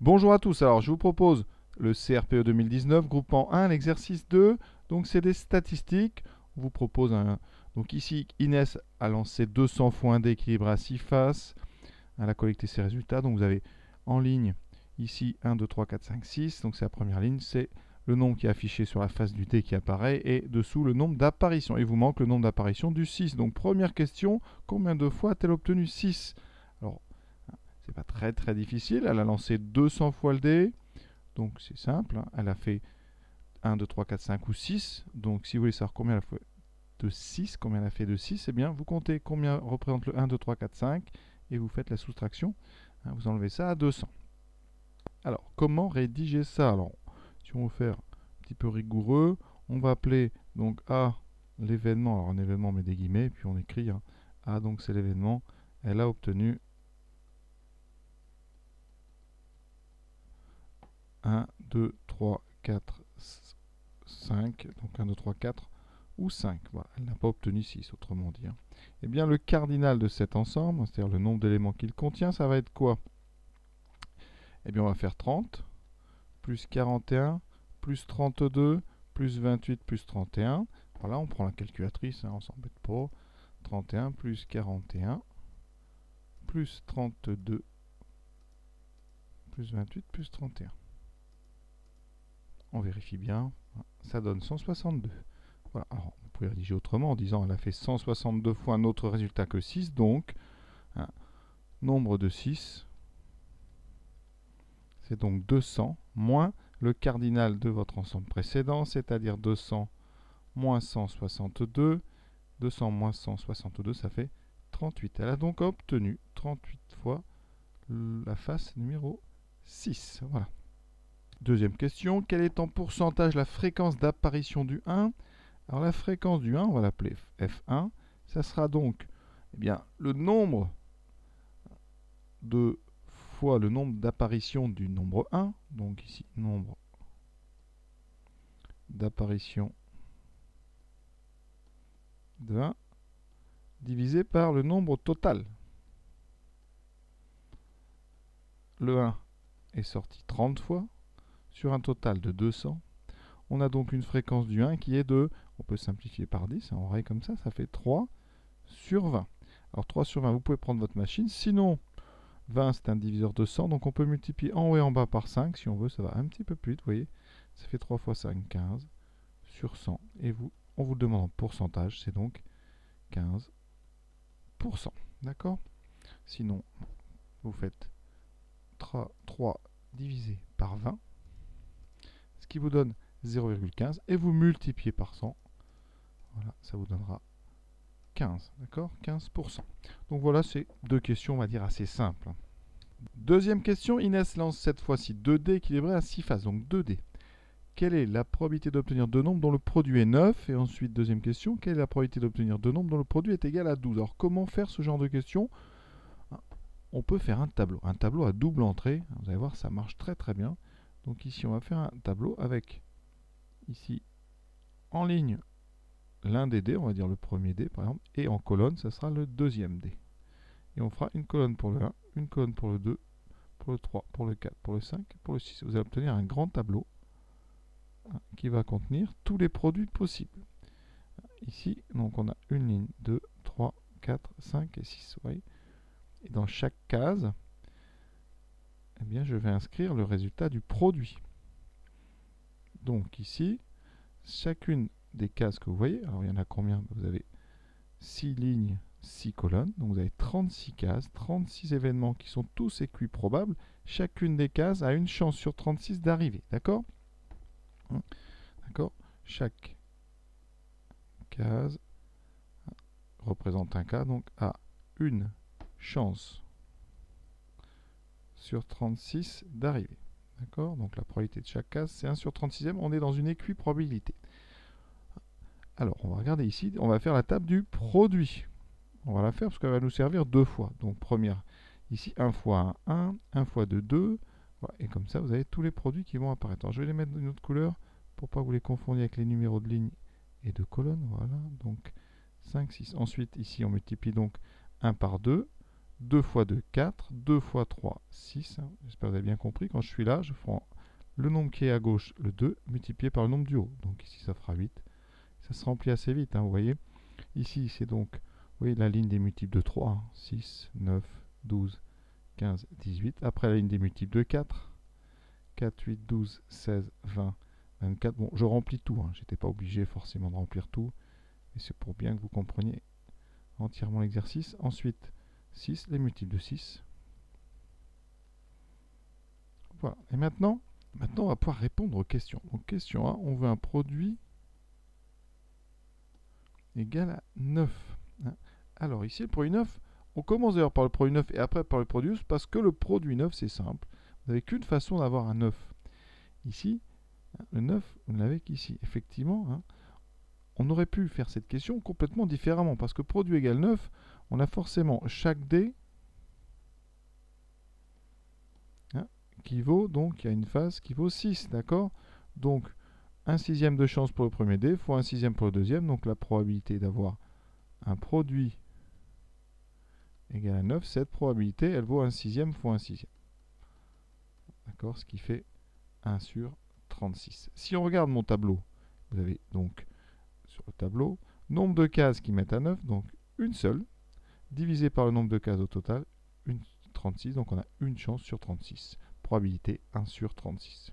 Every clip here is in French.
Bonjour à tous, alors je vous propose le CRPE 2019, groupement 1, l'exercice 2, donc c'est des statistiques. On vous propose un... Donc ici, Inès a lancé 200 fois un dé équilibré à 6 faces. Elle a collecté ses résultats, donc vous avez en ligne ici 1, 2, 3, 4, 5, 6, donc c'est la première ligne, c'est le nombre qui est affiché sur la face du dé qui apparaît, et dessous le nombre d'apparitions. Il vous manque le nombre d'apparitions du 6. Donc première question, combien de fois a-t-elle obtenu 6? Alors, c'est pas très difficile, elle a lancé 200 fois le dé, donc c'est simple, hein. Elle a fait 1, 2, 3, 4, 5 ou 6, donc si vous voulez savoir combien elle a fait de 6, combien elle a fait de 6, eh bien vous comptez combien représente le 1, 2, 3, 4, 5, et vous faites la soustraction, hein, vous enlevez ça à 200. Alors, comment rédiger ça? Alors, si on veut faire un petit peu rigoureux, on va appeler donc A l'événement, alors un événement on met des guillemets, puis on écrit, hein, A, donc c'est l'événement, elle a obtenu 1, 2, 3, 4, 5, donc 1, 2, 3, 4 ou 5. Voilà, elle n'a pas obtenu 6, autrement dit. Eh bien, le cardinal de cet ensemble, c'est-à-dire le nombre d'éléments qu'il contient, ça va être quoi? Eh bien, on va faire 30, plus 41, plus 32, plus 28, plus 31. Voilà, on prend la calculatrice, hein, on s'embête pas. 31 plus 41, plus 32, plus 28, plus 31. On vérifie bien, ça donne 162. Voilà. Alors, vous pouvez rédiger autrement en disant elle a fait 162 fois un autre résultat que 6, donc nombre de 6, c'est donc 200 moins le cardinal de votre ensemble précédent, c'est-à-dire 200 moins 162. 200 moins 162, ça fait 38. Elle a donc obtenu 38 fois la face numéro 6. Voilà. Deuxième question, quelle est en pourcentage la fréquence d'apparition du 1? Alors la fréquence du 1, on va l'appeler F1. Ça sera donc le nombre de fois le nombre d'apparitions du nombre 1. Donc ici, nombre d'apparitions de 1 divisé par le nombre total. Le 1 est sorti 30 fois sur un total de 200. On a donc une fréquence du 1 qui est de, on peut simplifier par 10, on raye comme ça fait 3 sur 20. Alors 3 sur 20, vous pouvez prendre votre machine, sinon 20 c'est un diviseur de 100, donc on peut multiplier en haut et en bas par 5, si on veut, ça va un petit peu plus vite, vous voyez, ça fait 3 fois 5, 15 sur 100, et on vous le demande en pourcentage, c'est donc 15%, d'accord? Sinon, vous faites 3 divisé par 20, ce qui vous donne 0,15, et vous multipliez par 100, voilà, ça vous donnera 15, d'accord? 15%. Donc voilà, c'est deux questions, on va dire, assez simples. Deuxième question, Inès lance cette fois-ci 2 dés équilibrés à 6 faces, donc 2 dés. Quelle est la probabilité d'obtenir deux nombres dont le produit est 9? Et ensuite, deuxième question, quelle est la probabilité d'obtenir deux nombres dont le produit est égal à 12? Alors, comment faire ce genre de question? On peut faire un tableau à double entrée. Vous allez voir, ça marche très bien. Donc ici, on va faire un tableau avec, ici, en ligne, l'un des dés, on va dire le premier dé par exemple, et en colonne, ça sera le deuxième dé. Et on fera une colonne pour le 1, une colonne pour le 2, pour le 3, pour le 4, pour le 5, pour le 6. Vous allez obtenir un grand tableau qui va contenir tous les produits possibles. Ici, donc on a une ligne, 2, 3, 4, 5 et 6. Vous voyez, et dans chaque case, eh bien, je vais inscrire le résultat du produit. Donc ici, chacune des cases que vous voyez, alors il y en a combien? Vous avez 6 lignes, 6 colonnes, donc vous avez 36 cases, 36 événements qui sont tous équiprobables. Chacune des cases a une chance sur 36 d'arriver, d'accord? D'accord? Chaque case représente un cas, donc a une chance sur 36 d'arriver. D'accord? Donc la probabilité de chaque case, c'est 1 sur 36e. On est dans une équiprobabilité. Alors, on va regarder ici. On va faire la table du produit. On va la faire parce qu'elle va nous servir deux fois. Donc, première, ici, 1 fois 1, 1 fois 2, 2. Voilà. Et comme ça, vous avez tous les produits qui vont apparaître. Alors, je vais les mettre d'une autre couleur pour pas que vous les confondiez avec les numéros de ligne et de colonne. Voilà. Donc, 5, 6. Ensuite, ici, on multiplie donc 1 par 2. 2 fois 2, 4. 2 fois 3, 6. J'espère que vous avez bien compris. Quand je suis là, je prends le nombre qui est à gauche, le 2, multiplié par le nombre du haut. Donc ici, ça fera 8. Ça se remplit assez vite, hein, vous voyez. Ici, c'est donc, vous voyez, la ligne des multiples de 3. Hein, 6, 9, 12, 15, 18. Après, la ligne des multiples de 4. 4, 8, 12, 16, 20, 24. Bon, je remplis tout. Hein. Je n'étais pas obligé forcément de remplir tout. Mais c'est pour bien que vous compreniez entièrement l'exercice. Ensuite, 6, les multiples de 6. Voilà. Et maintenant, on va pouvoir répondre aux questions. Donc, question 1, on veut un produit égal à 9. Hein. Alors, ici, le produit 9, on commence d'ailleurs par le produit 9 et après par le produit 12 parce que le produit 9, c'est simple. Vous n'avez qu'une façon d'avoir un 9. Ici, le 9, vous ne l'avez qu'ici. Effectivement, hein, on aurait pu faire cette question complètement différemment parce que produit égale 9, on a forcément chaque dé hein, qui vaut, donc il y a une phase qui vaut 6, d'accord? Donc, 1/6 de chance pour le premier dé fois 1/6 pour le deuxième, donc la probabilité d'avoir un produit égal à 9, cette probabilité, elle vaut 1/6 fois 1/6. D'accord? Ce qui fait 1 sur 36. Si on regarde mon tableau, vous avez donc sur le tableau, nombre de cases qui mettent à 9, donc une seule, divisé par le nombre de cases au total, 36, donc on a une chance sur 36. Probabilité 1 sur 36.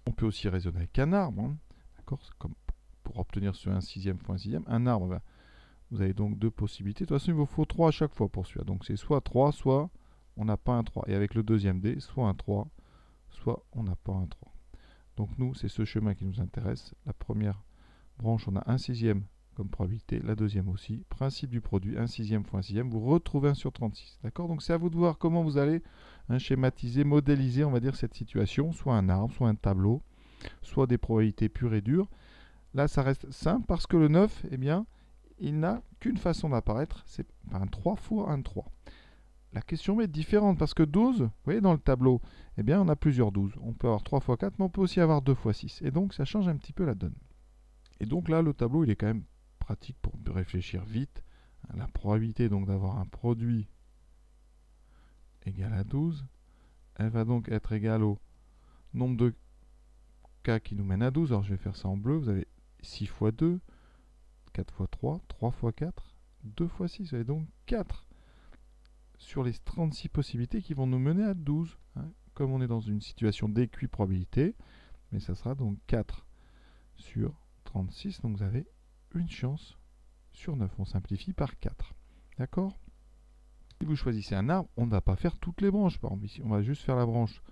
On peut aussi raisonner avec un arbre, hein, d'accord? Comme pour obtenir ce 1/6 fois 1/6, un arbre, ben, vous avez donc deux possibilités. De toute façon, il vous faut 3 à chaque fois pour celui-là. Donc c'est soit 3, soit on n'a pas un 3. Et avec le deuxième dé, soit un 3, soit on n'a pas un 3. Donc nous, c'est ce chemin qui nous intéresse. La première branche, on a 1/6 comme probabilité. La deuxième aussi. Principe du produit, 1/6 fois 1/6. Vous retrouvez 1 sur 36. D'accord? Donc c'est à vous de voir comment vous allez schématiser, modéliser, on va dire, cette situation. Soit un arbre, soit un tableau, soit des probabilités pures et dures. Là, ça reste simple parce que le 9, eh bien, il n'a qu'une façon d'apparaître, c'est un 3 fois un 3. La question est différente parce que 12, vous voyez dans le tableau, eh bien on a plusieurs 12. On peut avoir 3 fois 4, mais on peut aussi avoir 2 fois 6. Et donc ça change un petit peu la donne. Et donc là, le tableau, il est quand même pratique pour réfléchir vite. La probabilité donc d'avoir un produit égal à 12, elle va donc être égale au nombre de cas qui nous mène à 12. Alors je vais faire ça en bleu. Vous avez 6 fois 2, 4 fois 3, 3 fois 4, 2 fois 6. Vous avez donc 4 sur les 36 possibilités qui vont nous mener à 12. Hein. Comme on est dans une situation d'équiprobabilité, mais ça sera donc 4 sur 36. Donc vous avez une chance sur 9. On simplifie par 4. D'accord? Si vous choisissez un arbre, on ne va pas faire toutes les branches. Par exemple, ici, on va juste faire la branche.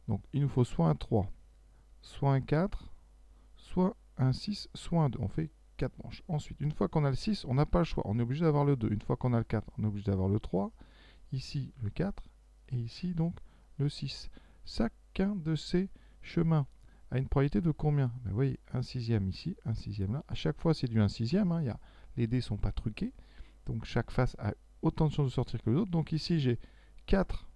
Donc il nous faut soit un 3, soit un 4, soit un 6, soit un 2. On fait 4 branches. Ensuite, une fois qu'on a le 6, on n'a pas le choix. On est obligé d'avoir le 2. Une fois qu'on a le 4, on est obligé d'avoir le 3. Ici, le 4. Et ici, donc, le 6. Chacun de ces chemins a une probabilité de combien? Ben, vous voyez, 1/6 ici, 1/6 là. À chaque fois, c'est du 1/6. Hein. Les dés ne sont pas truqués. Donc, chaque face a autant de chances de sortir que les autres. Donc, ici, j'ai 4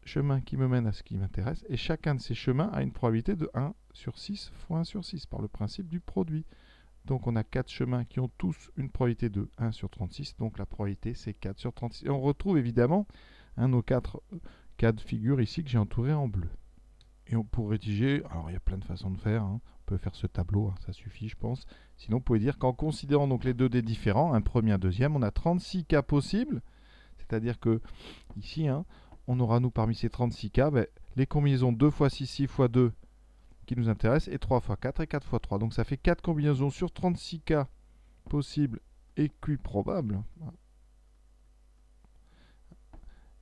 chemins qui me mènent à ce qui m'intéresse. Et chacun de ces chemins a une probabilité de 1 sur 6 fois 1 sur 6 par le principe du produit. Donc on a 4 chemins qui ont tous une probabilité de 1 sur 36. Donc la probabilité c'est 4 sur 36. Et on retrouve évidemment nos 4 cas de figure ici que j'ai entouré en bleu. Et pour rédiger, alors il y a plein de façons de faire. Hein. On peut faire ce tableau, hein, ça suffit je pense. Sinon vous pouvez dire qu'en considérant donc les deux dés différents, un premier, un deuxième, on a 36 cas possibles. C'est-à-dire que ici, hein, on aura nous parmi ces 36 cas, ben, les combinaisons 2 fois 6, 6 fois 2 qui nous intéressent, et 3 fois 4 et 4 fois 3. Donc ça fait 4 combinaisons sur 36 cas possibles équiprobables.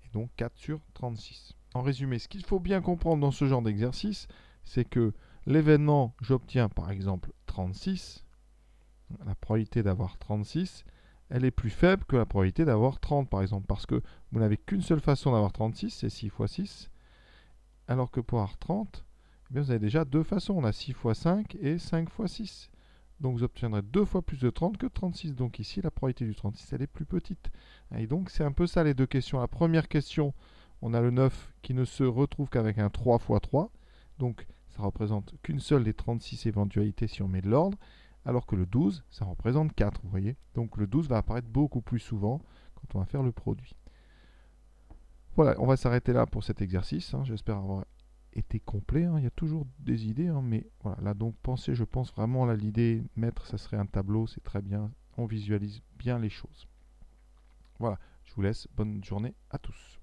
Et donc 4 sur 36. En résumé, ce qu'il faut bien comprendre dans ce genre d'exercice, c'est que l'événement, j'obtiens par exemple 36, la probabilité d'avoir 36, elle est plus faible que la probabilité d'avoir 30 par exemple, parce que vous n'avez qu'une seule façon d'avoir 36, c'est 6 fois 6, alors que pour avoir 30, eh bien, vous avez déjà deux façons, on a 6 fois 5 et 5 fois 6. Donc vous obtiendrez 2 fois plus de 30 que de 36. Donc ici, la probabilité du 36, elle est plus petite. Et donc c'est un peu ça les deux questions. La première question, on a le 9 qui ne se retrouve qu'avec un 3 fois 3. Donc ça représente qu'une seule des 36 éventualités si on met de l'ordre. Alors que le 12, ça représente 4, vous voyez. Donc le 12 va apparaître beaucoup plus souvent quand on va faire le produit. Voilà, on va s'arrêter là pour cet exercice. J'espère avoir été complet. Il y a toujours des idées, mais voilà. Là, donc, pensez, je pense vraiment à l'idée maître, ça serait un tableau, c'est très bien. On visualise bien les choses. Voilà, je vous laisse. Bonne journée à tous.